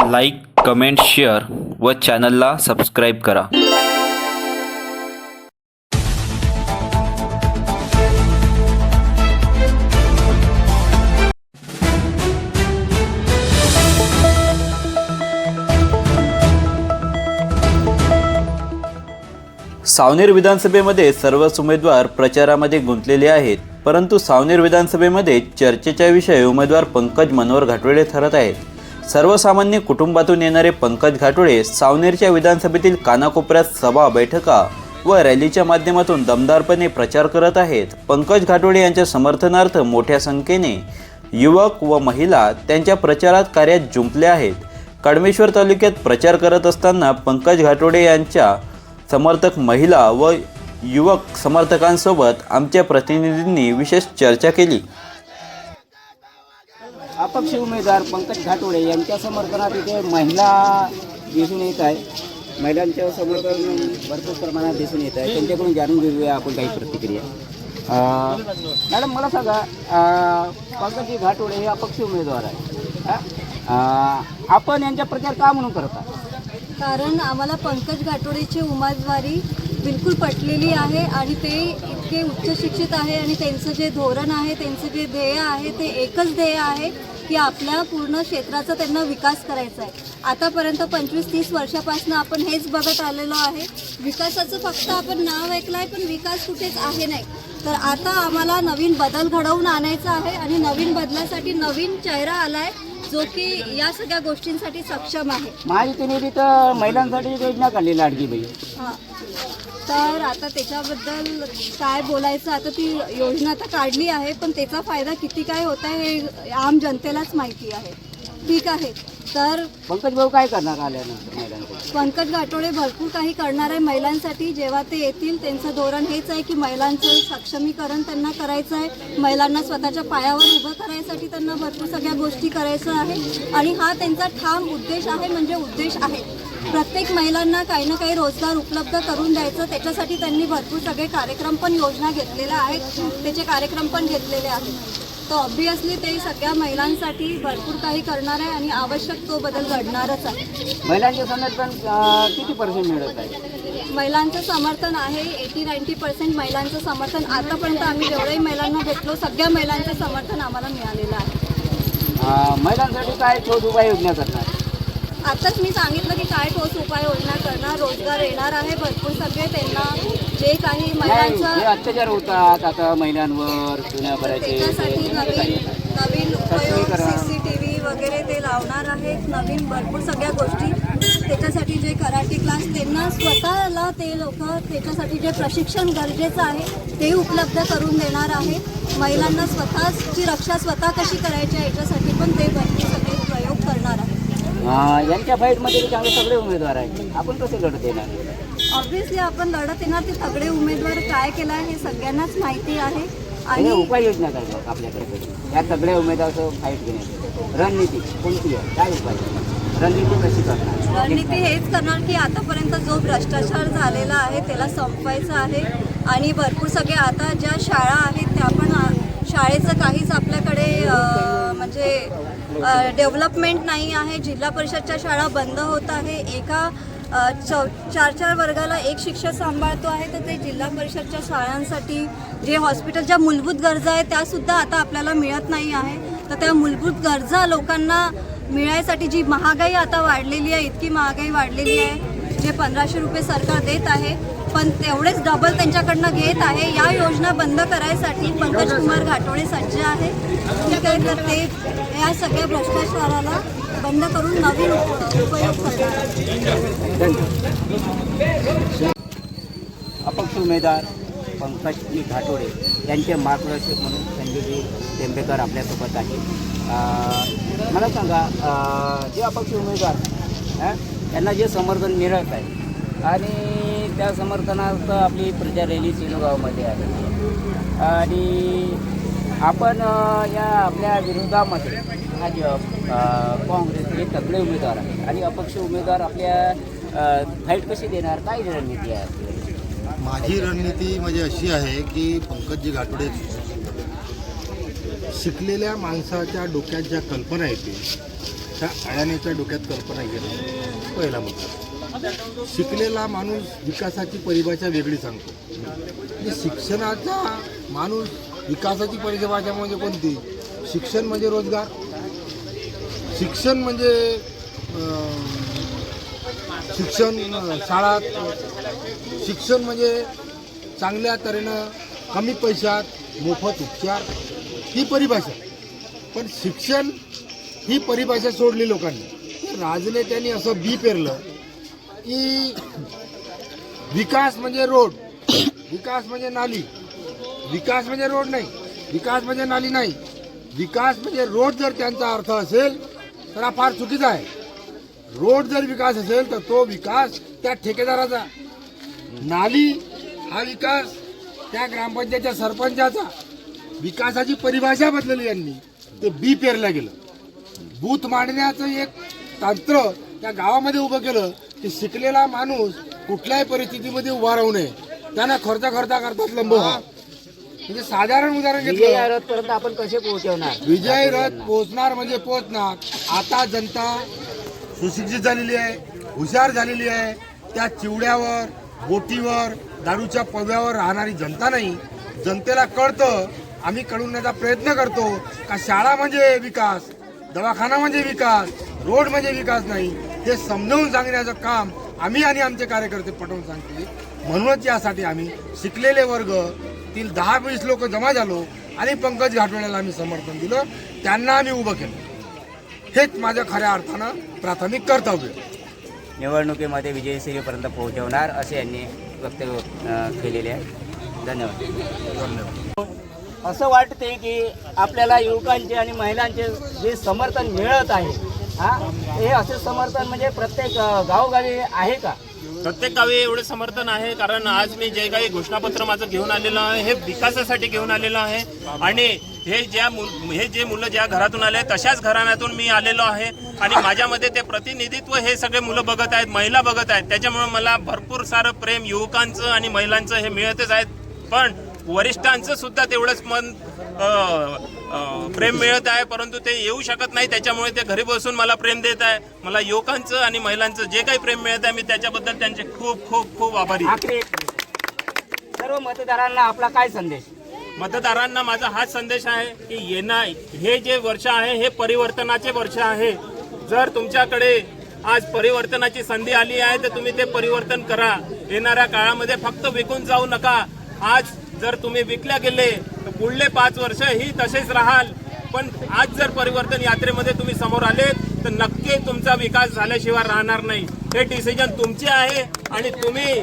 Like, comment, share व चॅनलला subscribe करा. सावनेर विधानसभेमध्ये सर्वच उमेदवार प्रचारामध्ये गुंतलेले आहेत, परंतु सावनेर विधानसभेमध्ये चर्चेचा विषय उमेदवार पंकज मनोहर घाटोळे ठरत आहेत. सर्वसामान्य कुटुंबातून येणारे पंकज घाटोळे सावनेरच्या विधानसभेतील कानाकोपऱ्यात सभा, बैठका व रॅलीच्या माध्यमातून दमदारपणे प्रचार करत आहेत. पंकज घाटोळे यांच्या समर्थनार्थ मोठ्या संख्येने युवक व महिला त्यांच्या प्रचारात कार्यात जुंपले आहेत. कडमेश्वर तालुक्यात प्रचार करत असताना पंकज घाटोळे यांच्या समर्थक महिला व युवक समर्थकांसोबत आमच्या प्रतिनिधींनी विशेष चर्चा केली. अपक्ष उमेदवार पंकज घाटोळे यांच्या समर्थनात इथे महिला दिसून येत आहे. महिलांचं समर्थन भरपूर प्रमाणात दिसून येत आहे. त्यांच्याकडून जाणून घेऊया आपण काही प्रतिक्रिया. मॅडम, मला सांगा, पंकज घाटोळे हे अपक्ष उमेदवार आहे. आपण यांचा प्रचार का म्हणून करता? कारण आम्हाला पंकज घाटोळेची उमेदवारी बिलकुल पटलेली आहे आणि ते इतके उच्च शिक्षित आहे आणि त्यांचं जे धोरण आहे, त्यांचं जे ध्येय आहे ते एकच ध्येय आहे की आपल्या पूर्ण क्षेत्राचा त्यांना विकास करायचा आहे. आतापर्यंत 25-30 वर्षापासून आपण हेच बघत आलेलो आहे. विकासाचं फक्त आपण नाव ऐकलं आहे, पण विकास कुठेच आहे नाही. तर आता आम्हाला नवीन बदल घडवून आणायचा आहे आणि नवीन बदलासाठी नवीन चेहरा आला आहे जो की या सगळ्या गोष्टींसाठी सक्षम आहे. महायुतीने तर महिलांसाठी योजना काढली, लाडकी बहीण. हां, तर आता त्याच्याबद्दल काय बोलायचं, आता ती योजना तर काढली आहे, पण त्याचा फायदा किती काय होत आहे हे आम जनतेलाच माहिती आहे. ठीक आहे, तर पंकज भाऊ काय करणार आल्यानंतर महिलांसाठी? पंकज घाटोळे भरपूर काही करणार आहे महिलांसाठी. जेव्हा ते येतील त्यांचं धोरण हेच आहे की महिलांचं सक्षमीकरण त्यांना करायचं आहे. महिलांना स्वतःच्या पायावर उभं करायसाठी त्यांना भरपूर सगळ्या गोष्टी करायचं आहे आणि हा त्यांचा ठाम उद्देश आहे. म्हणजे उद्देश आहे प्रत्येक महिलांना काही ना काही रोजगार उपलब्ध करून द्यायचं. त्याच्यासाठी त्यांनी भरपूर सगळे कार्यक्रम पण योजना घेतलेल्या आहेत, त्याचे कार्यक्रम पण घेतलेले आहेत. तर ऑब्वियसली ते सगळ्या महिलांसाठी भरपूर काही करणार आहे आणि आवश्यक तो बदल घडणारच आहे. महिलांचे समर्थन किती पर्सेंट मिळत आहे? महिलांचं समर्थन आहे 80-90% महिलांचं समर्थन. आतापर्यंत आम्ही जेवढ्याही महिलांना भेटलो सगळ्या महिलांचं समर्थन आम्हाला मिळालेलं आहे. महिलांसाठी काय ठोस उपाययोजना करणार? आताच मी सांगितलं की काय ठोस उपाययोजना करणार. रोजगार येणार आहे भरपूर सगळे. त्यांना जे काही महिलांचं अत्याचार होतात आता महिलांवर, त्याच्यासाठी नवीन उपयोग CCTV वगैरे ते लावणार आहेत. नवीन भरपूर सगळ्या गोष्टी. त्याच्यासाठी जे कराटे क्लास त्यांना स्वतःला ते लोक त्याच्यासाठी जे प्रशिक्षण गरजेचं आहे ते उपलब्ध करून देणार आहे. महिलांना स्वतःची रक्षा स्वतः कशी करायची आहे याच्यासाठी पण ते भरपूर सगळे प्रयोग करणार आहे. यांच्या फाईटमध्ये चांगले सगळे उमेदवार आहेत. आपण कसे लढत येणार? ऑब्व्हियसली आपण लढत येणार. ते सगळे उमेदवार काय केलं आहे हे सगळ्यांनाच माहिती आहे. आणि उपाययोजना काय आपल्याकडे या सगळ्या उमेदवाराचं फाईट घेण्याची रणनीती कोणती आहे? काय उपाय रणनीती कशी करणार? रणनीती हेच करणार की आतापर्यंत जो भ्रष्टाचार झालेला आहे त्याला संपवायचा आहे आणि भरपूर सगळे आता ज्या शाळा आहेत त्या पण शाळेचं काहीच आपल्याकडे म्हणजे डेव्हलपमेंट नाही आहे. जिल्हा परिषदच्या शाळा बंद होत आहे. एका 4 वर्गाला एक शिक्षक सांभाळतो आहे. तर ते जिल्हा परिषदच्या शाळांसाठी जे हॉस्पिटलच्या मूलभूत गरजा आहेत त्यासुद्धा आता आपल्याला मिळत नाही आहे. तर त्या मूलभूत गरजा लोकांना मिळायसाठी जी महागाई आता वाढलेली आहे, इतकी महागाई वाढलेली आहे, जे 1500 रुपये सरकार देत आहे पण तेवढेच डबल त्यांच्याकडनं घेत आहे. या योजना बंद करायसाठी पंकज कुमार घाटोळे सज्ज आहे. ठीक आहे, तर ते या सगळ्या भ्रष्टाचाराला बंद करून नवीन उपयोग करणार. अपक्ष उमेदवार पंकज घाटोळे यांचे मार्गदर्शक म्हणून संजयजी टेंबेकर आपल्यासोबत आहे. मला सांगा, जे अपक्ष उमेदवार यांना जे समर्थन मिळत आहे आणि त्या समर्थनार्थ आपली प्रचार रॅली सेलूगावमध्ये आहे आणि आपण या आपल्या विरोधामध्ये आज काँग्रेस हे सगळे उमेदवार आहेत आणि अपक्ष उमेदवार आपल्या फाईट कशी देणार? काय रणनीती आहे आपली? माझी रणनीती म्हणजे अशी आहे की पंकजजी घाटोळे शिकलेल्या माणसाच्या डोक्यात ज्या कल्पना येतील अशा अडाण्याच्या डोक्यात कल्पना येणं पहिला मुद्दा. शिकलेला माणूस विकासाची परिभाषा वेगळी सांगतो. म्हणजे शिक्षणाचा माणूस विकासाची परिभाषा म्हणजे कोणती? शिक्षण म्हणजे रोजगार, शिक्षण म्हणजे शाळा, शिक्षण म्हणजे चांगल्या तऱ्हेनं कमी पैशात मोफत उपचार, ही परिभाषा. पण शिक्षण ही परिभाषा सोडली लोकांनी. राजनेत्यांनी असं बी पेरलं की विकास म्हणजे रोड, विकास म्हणजे नाली, विकास म्हणजे रोड नाही, विकास म्हणजे नाली नाही, विकास म्हणजे रोड. जर त्यांचा अर्थ असेल तर हा फार चुकीचा आहे. रोड जर विकास असेल तर तो विकास त्या ठेकेदाराचा, नाली हा विकास त्या ग्रामपंचायतच्या सरपंचाचा. विकासाची परिभाषा बदलली यांनी, ते बी पेरलं गेलं. बूथ मांडण्याचं एक तंत्र त्या गावामध्ये उभं केलं की शिकलेला माणूस कुठल्याही परिस्थितीमध्ये उभा राहू नये, त्यांना खर्च करतात लंब व्हा. म्हणजे साधारण उदाहरण विजय घेतलं, रथपर्यंत आपण कसे पोहोचवणार? विजय रथ पोहोचणार म्हणजे पोहोचणार. आता जनता सुशिक्षित झालेली आहे, हुशार झालेली आहे. त्या चिवड्यावर, बोटीवर, दारूच्या पव्यावर राहणारी जनता नाही. जनतेला कळतं, आम्ही कळवण्याचा प्रयत्न करतो का शाळा म्हणजे विकास, दवाखाना म्हणजे विकास, रोड म्हणजे विकास नाही. हे समजावून सांगण्याचं काम आम्ही आणि आमचे कार्यकर्ते पटवून सांगते. म्हणूनच यासाठी आम्ही शिकलेले वर्ग तील 10-20 लोक जमा झालो आणि पंकज घाटोळ्याला आम्ही समर्थन दिलं, त्यांना आम्ही उभं केलं. हेच माझं खऱ्या अर्थानं प्राथमिक कर्तव्य. निवडणुकीमध्ये विजयश्रीपर्यंत पोहोचवणार असे यांनी वक्तव्य केलेले आहे. धन्यवाद. असं वाटते की आपल्याला युवकांचे आणि महिलांचे जे समर्थन मिळत आहे, हे असे समर्थन म्हणजे प्रत्येक गावोगावी आहे का? प्रत्येक गावी एवढे समर्थन आहे. कारण आज मी जे काही घोषणापत्र माझं घेऊन आलेलं आहे हे विकासासाठी घेऊन आलेलं आहे. आणि हे जे मुलं ज्या घरातून आले तशाच घराण्यातून मी आलेलो आहे. आणि माझ्यामध्ये ते प्रतिनिधित्व हे सगळे मुलं बघत आहेत, महिला बघत आहेत. त्याच्यामुळे मला भरपूर सारं प्रेम युवकांचं आणि महिलांचं हे मिळतच आहेत. पण वरिष्ठांचं सुद्धा तेवढंच प्रेम मिळत आहे, परंतु ते येऊ शकत नाही. त्याच्यामुळे ते घरी बसून मला प्रेम देत आहे. मला युवकांचं आणि महिलांचं जे काही प्रेम मिळत आहे मी त्याच्याबद्दल त्यांचे खूप खूप खूप आभारी आहे. आखरी सर्व मतदारांना आपला काय संदेश? मतदारांना माझा हाच संदेश आहे की हे जे वर्ष आहे हे परिवर्तनाचे वर्ष आहे. जर तुमच्याकडे आज परिवर्तनाची संधी आली आहे तर तुम्ही ते परिवर्तन करा. येणाऱ्या काळामध्ये फक्त विकून जाऊ नका. आज जर तुम्ही विकल्या गेले तर पुढले 5 वर्ष ही तसेच राहाल. पण आज जर परिवर्तन यात्रेमध्ये तुम्ही समोर आले तर नक्की तुमचा विकास झाल्याशिवाय राहणार नाही. हे डिसिजन तुमचे आहे आणि तुम्ही